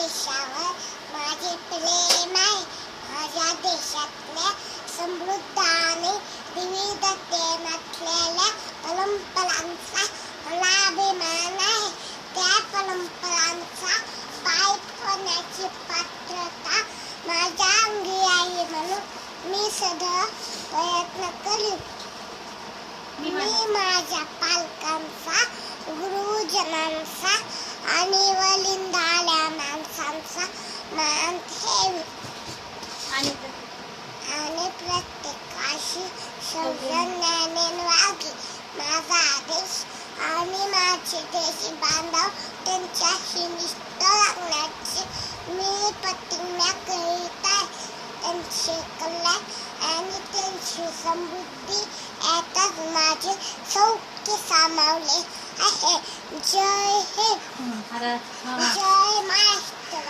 देशावर माझे प्रेम आहे. माझ्या देशातल्या समृद्ध आणि विविधते नसलेल्या परंपरांचा मला अभिमान आहे. त्या परंपरांचा पाईप होण्याची पात्रता माझ्या अंगी आहे म्हणून मी सदा प्रयत्न करीन. मी माझ्या पालकांचा, गुरुजनांचा आणि वडीलधाऱ्या माणसांचा मान ठेवीन आणि प्रत्येकाशी सौजन्याने वागेन. माझा आदेश आणि माझे देशी बांधव त्यांच्याशी निष्ठ राखण्याची मी प्रतिज्ञा करीत आहे. त्यांचे कल्याण आणि त्यांची समृद्धी यातच माझे सौख्य सामावले आहे. जय हिंद, जय महाराष्ट्र.